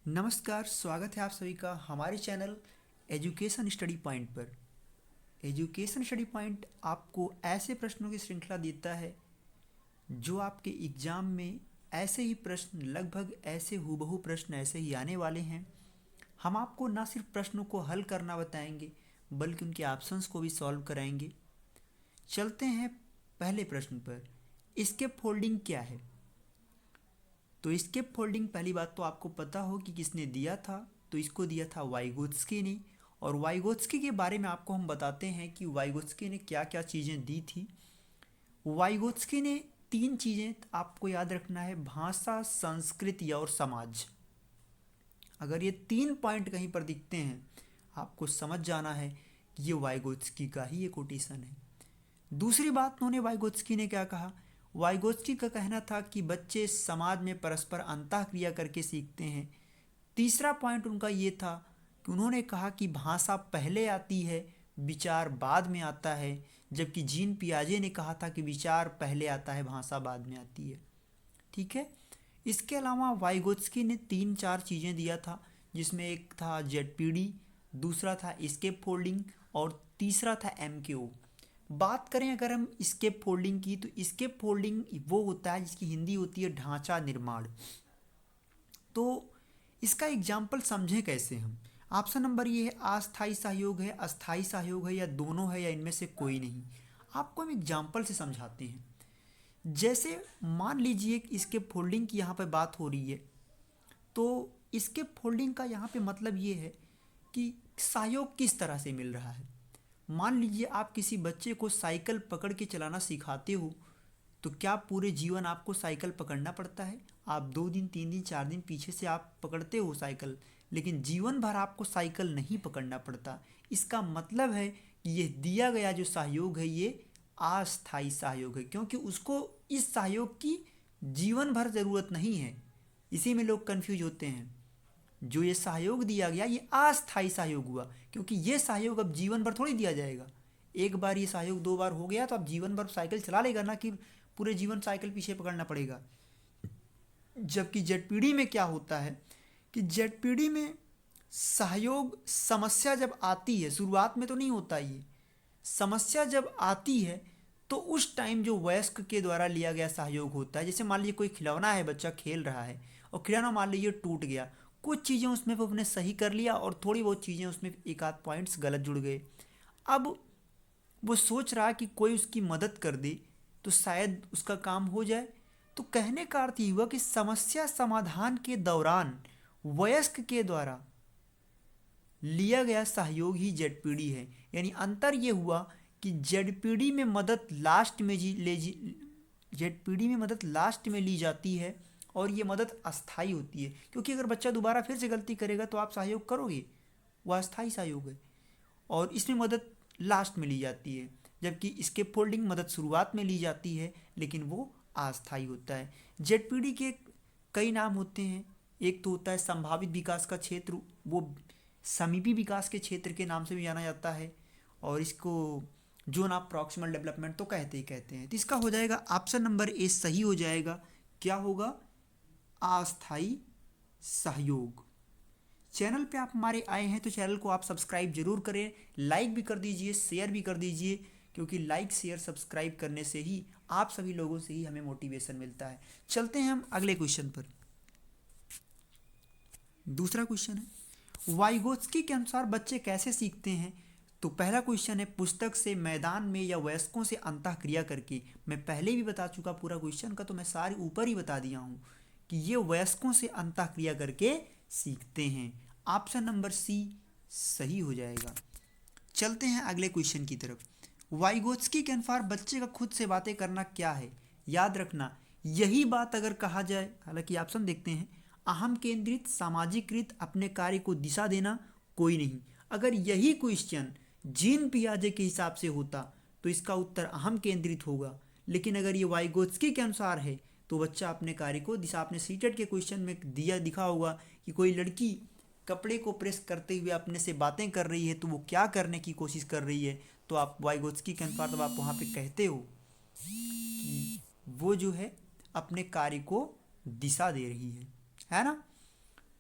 नमस्कार, स्वागत है आप सभी का हमारे चैनल एजुकेशन स्टडी पॉइंट पर। एजुकेशन स्टडी पॉइंट आपको ऐसे प्रश्नों की श्रृंखला देता है जो आपके एग्ज़ाम में ऐसे ही प्रश्न, लगभग ऐसे हूबहू प्रश्न ऐसे ही आने वाले हैं। हम आपको ना सिर्फ प्रश्नों को हल करना बताएंगे बल्कि उनके ऑप्शंस को भी सॉल्व कराएंगे। चलते हैं पहले प्रश्न पर। स्केप फोल्डिंग क्या है? तो स्केप फोल्डिंग, पहली बात तो आपको पता हो कि किसने दिया था। तो इसको दिया था वाइगोत्स्की ने। और वाइगोत्स्की के बारे में आपको हम बताते हैं कि वाइगोत्स्की ने क्या क्या चीज़ें दी थी। वाइगोत्स्की ने 3 चीज़ें आपको याद रखना है: भाषा, संस्कृति और समाज। अगर ये 3 पॉइंट कहीं पर दिखते हैं, आपको समझ जाना है कि ये वाइगोत्स्की का ही ये कोटेशन है। दूसरी बात, उन्होंने वाइगोत्स्की ने क्या कहा? वाइगोत्स्की का कहना था कि बच्चे समाज में परस्पर अंतःक्रिया करके सीखते हैं। तीसरा पॉइंट उनका ये था कि उन्होंने कहा कि भाषा पहले आती है, विचार बाद में आता है, जबकि जीन पियाजे ने कहा था कि विचार पहले आता है, भाषा बाद में आती है। ठीक है। इसके अलावा वाइगोत्स्की ने 3-4 चीज़ें दिया था, जिसमें एक था जेडपीडी, दूसरा था स्केप फोल्डिंग और तीसरा था एमकेओ। बात करें अगर हम स्केप फोल्डिंग की, तो स्केप फोल्डिंग वो होता है जिसकी हिंदी होती है ढांचा निर्माण। तो इसका एग्जाम्पल समझें कैसे हम? ऑप्शन नंबर ये है, अस्थाई सहयोग है, अस्थाई सहयोग है, या दोनों है, या इनमें से कोई नहीं। आपको हम एग्जाम्पल से समझाते हैं। जैसे मान लीजिए कि इसके फोल्डिंग की यहाँ पे बात हो रही है, तो इसके फोल्डिंग का यहाँ पे मतलब ये है कि सहयोग किस तरह से मिल रहा है। मान लीजिए आप किसी बच्चे को साइकिल पकड़ के चलाना सिखाते हो, तो क्या पूरे जीवन आपको साइकिल पकड़ना पड़ता है? आप 2 दिन, 3 दिन, 4 दिन पीछे से आप पकड़ते हो साइकिल, लेकिन जीवन भर आपको साइकिल नहीं पकड़ना पड़ता। इसका मतलब है कि ये दिया गया जो सहयोग है ये अस्थायी सहयोग है, क्योंकि उसको इस सहयोग की जीवन भर ज़रूरत नहीं है। इसी में लोग कन्फ्यूज होते हैं। जो ये सहयोग दिया गया ये अस्थायी सहयोग हुआ, क्योंकि ये सहयोग अब जीवन भर थोड़ी दिया जाएगा। एक बार ये सहयोग 2 बार हो गया तो अब जीवन भर साइकिल चला लेगा ना, कि पूरे जीवन साइकिल पीछे पकड़ना पड़ेगा। जबकि जेडपीडी में क्या होता है कि जेडपीडी में सहयोग, समस्या जब आती है, शुरुआत में तो नहीं होता, ये समस्या जब आती है तो उस टाइम जो वयस्क के द्वारा लिया गया सहयोग होता है। जैसे मान लीजिए कोई खिलौना है, बच्चा खेल रहा है और खिलौना मान लीजिए टूट गया, कुछ चीज़ें उसमें वो अपने सही कर लिया और थोड़ी बहुत चीज़ें उसमें एक आध पॉइंट्स गलत जुड़ गए। अब वो सोच रहा कि कोई उसकी मदद कर दे तो शायद उसका काम हो जाए। तो कहने का अर्थ ये हुआ कि समस्या समाधान के दौरान वयस्क के द्वारा लिया गया सहयोग ही जेडपीडी है। यानी अंतर ये हुआ कि जेडपीडी में मदद लास्ट में जेडपीडी में मदद लास्ट में ली जाती है और ये मदद अस्थाई होती है, क्योंकि अगर बच्चा दोबारा फिर से गलती करेगा तो आप सहयोग करोगे, वह अस्थाई सहयोग है। और इसमें मदद लास्ट में ली जाती है, जबकि इसके फोल्डिंग मदद शुरुआत में ली जाती है, लेकिन वो अस्थाई होता है। जेडपीडी के कई नाम होते हैं। एक तो होता है संभावित विकास का क्षेत्र, वो समीपी विकास के क्षेत्र के नाम से भी जाना जाता है, और इसको जोन ऑफ प्रॉक्सिमल डेवलपमेंट तो कहते ही कहते हैं। तो इसका हो जाएगा ऑप्शन नंबर ए सही हो जाएगा। क्या होगा? अस्थाई सहयोग। चैनल पे आप हमारे आए हैं तो चैनल को आप सब्सक्राइब जरूर करें, लाइक भी कर दीजिए, शेयर भी कर दीजिए, क्योंकि लाइक शेयर सब्सक्राइब करने से ही, आप सभी लोगों से ही हमें मोटिवेशन मिलता है। चलते हैं हम अगले क्वेश्चन पर। दूसरा क्वेश्चन है, वाइगोत्स्की के अनुसार बच्चे कैसे सीखते हैं? तो पहला क्वेश्चन है, पुस्तक से, मैदान में, या वयस्कों से अंतःक्रिया करके। मैं पहले भी बता चुका पूरा क्वेश्चन का, तो मैं सारे ऊपर ही बता दिया हूँ कि ये वयस्कों से अंतःक्रिया करके सीखते हैं। ऑप्शन नंबर सी सही हो जाएगा। चलते हैं अगले क्वेश्चन की तरफ। वाइगोत्स्की के अनुसार बच्चे का खुद से बातें करना क्या है? याद रखना, यही बात अगर कहा जाए, हालांकि ऑप्शन देखते हैं, अहम केंद्रित, सामाजिकृत, अपने कार्य को दिशा देना, कोई नहीं। अगर यही क्वेश्चन जीन पियाजे के हिसाब से होता तो इसका उत्तर अहम केंद्रित होगा, लेकिन अगर ये वाइगोत्स्की के अनुसार है तो बच्चा अपने कार्य को दिशा, आपने सीटेट के क्वेश्चन में दिया दिखा होगा कि कोई लड़की कपड़े को प्रेस करते हुए अपने से बातें कर रही है तो वो क्या करने की कोशिश कर रही है, तो आप वाइगोत्स्की के अनुसार तब आप वहाँ पे कहते हो कि वो जो है अपने कार्य को दिशा दे रही है ना।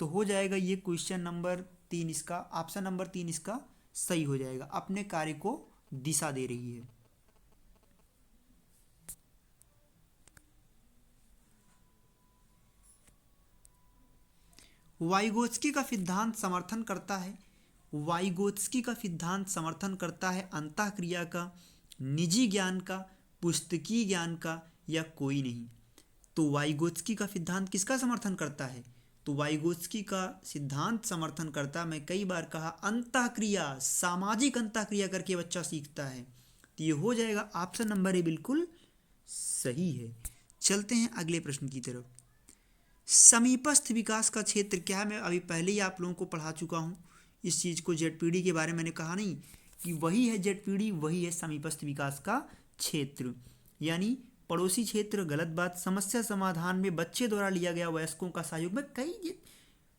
तो हो जाएगा ये क्वेश्चन नंबर 3 इसका, ऑप्शन नंबर 3 इसका सही हो जाएगा। अपने कार्य को दिशा दे रही है। वाइगोत्स्की का सिद्धांत समर्थन करता है, वाइगोत्स्की का सिद्धांत समर्थन करता है अंतःक्रिया का, निजी ज्ञान का, पुस्तकीय ज्ञान का, या कोई नहीं। तो वाइगोत्स्की का सिद्धांत किसका समर्थन करता है? तो वाइगोत्स्की का सिद्धांत समर्थन करता, मैं कई बार कहा, अंतःक्रिया, सामाजिक अंतःक्रिया करके बच्चा सीखता है। तो ये हो जाएगा ऑप्शन नंबर ए बिल्कुल सही है। चलते हैं अगले प्रश्न की तरफ। समीपस्थ विकास का क्षेत्र क्या है? मैं अभी पहले ही आप लोगों को पढ़ा चुका हूँ इस चीज़ को, जेडपीडी के बारे में मैंने कहा नहीं कि वही है जेडपीडी, वही है समीपस्थ विकास का क्षेत्र, यानी पड़ोसी क्षेत्र। गलत बात। समस्या समाधान में बच्चे द्वारा लिया गया वयस्कों का सहयोग। मैं कई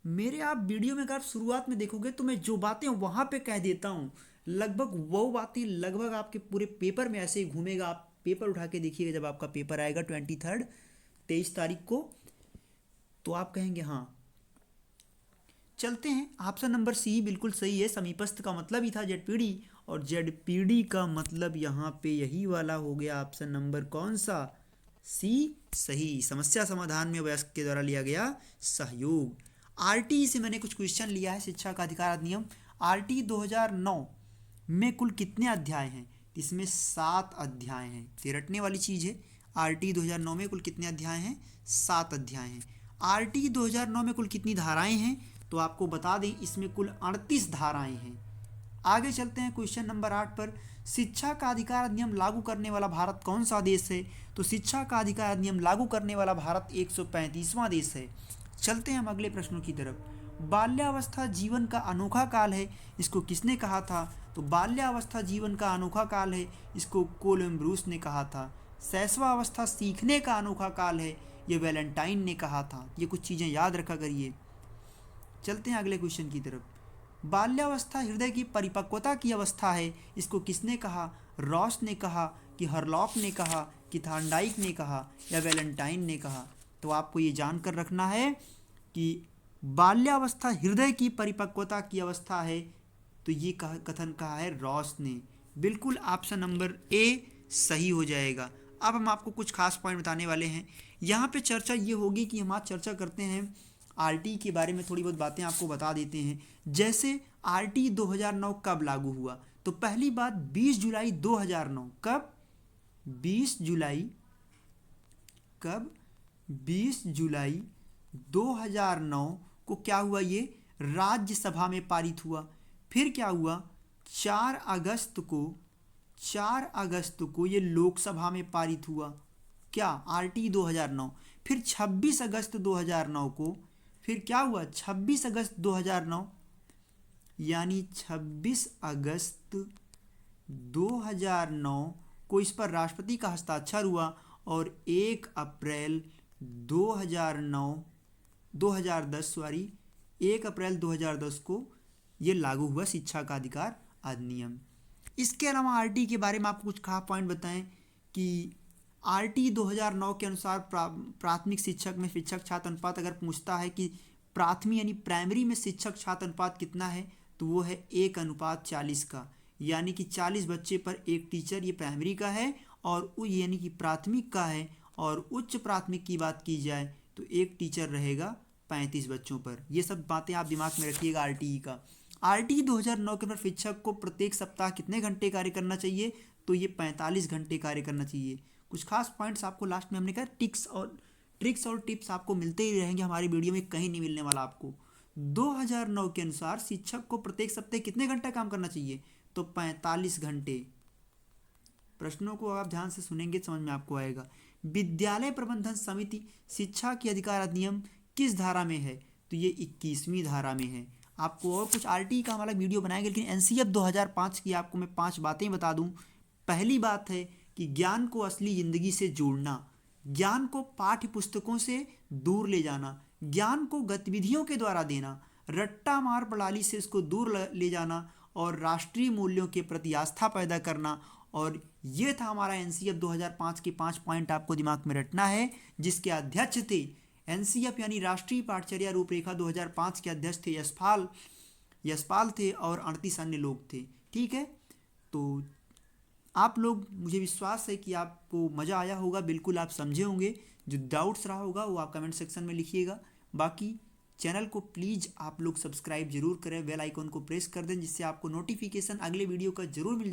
मेरे आप वीडियो में अगर शुरुआत में देखोगे तो मैं जो बातें वहाँ पे कह देता हूँ, लगभग वो बातें लगभग आपके पूरे पेपर में ऐसे ही घूमेगा। आप पेपर उठा के देखिएगा, जब आपका पेपर आएगा 23 तारीख को, तो आप कहेंगे हाँ। चलते हैं, ऑप्शन नंबर सी बिल्कुल सही है। समीपस्थ का मतलब ही था जेडपीडी, और जेडपीडी का मतलब यहाँ पे यही वाला हो गया। ऑप्शन नंबर कौन सा? सी सही। समस्या समाधान में वयस्क के द्वारा लिया गया सहयोग। आरटीई से मैंने कुछ क्वेश्चन लिया है। शिक्षा का अधिकार अधिनियम आरटीई 2009 में कुल कितने अध्याय हैं? इसमें 7 अध्याय हैं। रटने वाली चीज़ है। आरटीई 2009 में कुल कितने अध्याय हैं? 7 अध्याय हैं। आरटीई 2009 में कुल कितनी धाराएं हैं? तो आपको बता दें, इसमें कुल 38 धाराएं हैं। आगे चलते हैं क्वेश्चन नंबर 8 पर। शिक्षा का अधिकार अधिनियम लागू करने वाला भारत कौन सा देश है? तो शिक्षा का अधिकार अधिनियम लागू करने वाला भारत 135वां देश है। चलते हैं हम अगले प्रश्नों की तरफ। बाल्यावस्था जीवन का अनोखा काल है, इसको किसने कहा था? तो बाल्यावस्था जीवन का अनोखा काल है, इसको कोलंब्रूस ने कहा था। शैशवावस्था सीखने का अनोखा काल है, ये वैलेंटाइन ने कहा था। ये कुछ चीज़ें याद रखा करिए। चलते हैं अगले क्वेश्चन की तरफ। बाल्यावस्था हृदय की परिपक्वता की अवस्था है, इसको किसने कहा? रॉस ने कहा, कि हरलॉक ने कहा, कि थार्नडाइक ने कहा, या वैलेंटाइन ने कहा? तो आपको ये जानकर रखना है कि बाल्यावस्था हृदय की परिपक्वता की अवस्था है, तो ये कथन कहा है रॉस ने। बिल्कुल ऑप्शन नंबर ए सही हो जाएगा। अब हम आपको कुछ खास पॉइंट बताने वाले हैं। यहाँ पे चर्चा ये होगी कि हम आज चर्चा करते हैं आरटी के बारे में, थोड़ी बहुत बातें आपको बता देते हैं। जैसे आरटी 2009 कब लागू हुआ? तो पहली बात 20 जुलाई 2009। कब? 20 जुलाई। कब? 20 जुलाई 2009 को क्या हुआ? ये राज्यसभा में पारित हुआ। फिर क्या हुआ? 4 अगस्त को ये लोकसभा में पारित हुआ। क्या? आरटी 2009। फिर 26 अगस्त 2009 को फिर क्या हुआ? 26 अगस्त 2009, यानी 26 अगस्त 2009 को इस पर राष्ट्रपति का हस्ताक्षर हुआ, और 1 अप्रैल 2010 को ये लागू हुआ शिक्षा का अधिकार अधिनियम। इसके अलावा आरटी के बारे में आपको कुछ खास पॉइंट बताएं कि आरटी 2009 के अनुसार प्राथमिक शिक्षक में शिक्षक छात्र अनुपात अगर पूछता है कि प्राथमिक यानी प्राइमरी में शिक्षक छात्र अनुपात कितना है, तो वो है 1:40 का, यानी कि 40 बच्चे पर एक टीचर, ये प्राइमरी का है, और यानी कि प्राथमिक का है। और उच्च प्राथमिक की बात की जाए तो एक टीचर रहेगा 35 बच्चों पर। ये सब बातें आप दिमाग में रखिएगा आरटीई का। आरटीई 2009 के अंदर शिक्षक को प्रत्येक सप्ताह कितने घंटे कार्य करना चाहिए? तो ये 45 घंटे कार्य करना चाहिए। कुछ खास पॉइंट्स आपको लास्ट में हमने कहा, ट्रिक्स और टिप्स आपको मिलते ही रहेंगे हमारी वीडियो में, कहीं नहीं मिलने वाला आपको। 2009 के अनुसार शिक्षक को प्रत्येक सप्ताह कितने घंटा काम करना चाहिए? तो 45 घंटे। प्रश्नों को आप ध्यान से सुनेंगे समझ में आपको आएगा। विद्यालय प्रबंधन समिति शिक्षा के अधिकार अधिनियम किस धारा में है? तो ये 21वीं धारा में है। आपको और कुछ आरटी का हमारा वीडियो बनाएंगे, लेकिन एनसीएफ 2005 की आपको मैं 5 बातें बता दूं। पहली बात है कि ज्ञान को असली जिंदगी से जोड़ना, ज्ञान को पाठ्य पुस्तकों से दूर ले जाना, ज्ञान को गतिविधियों के द्वारा देना, रट्टा मार प्रणाली से इसको दूर ले जाना, और राष्ट्रीय मूल्यों के प्रति आस्था पैदा करना। और ये था हमारा एनसीएफ 2005 के 5 पॉइंट, आपको दिमाग में रखना है, जिसके अध्यक्ष थे एनसीएफ यानी राष्ट्रीय पाठचर्या रूपरेखा 2005 के अध्यक्ष थे यशपाल थे और 38 अन्य लोग थे। ठीक है, तो आप लोग, मुझे विश्वास है कि आपको मज़ा आया होगा, बिल्कुल आप समझे होंगे। जो डाउट्स रहा होगा वो आप कमेंट सेक्शन में लिखिएगा। बाकी चैनल को प्लीज़ आप लोग सब्सक्राइब जरूर करें, बेल आइकन को प्रेस कर दें, जिससे आपको नोटिफिकेशन अगले वीडियो का जरूर मिल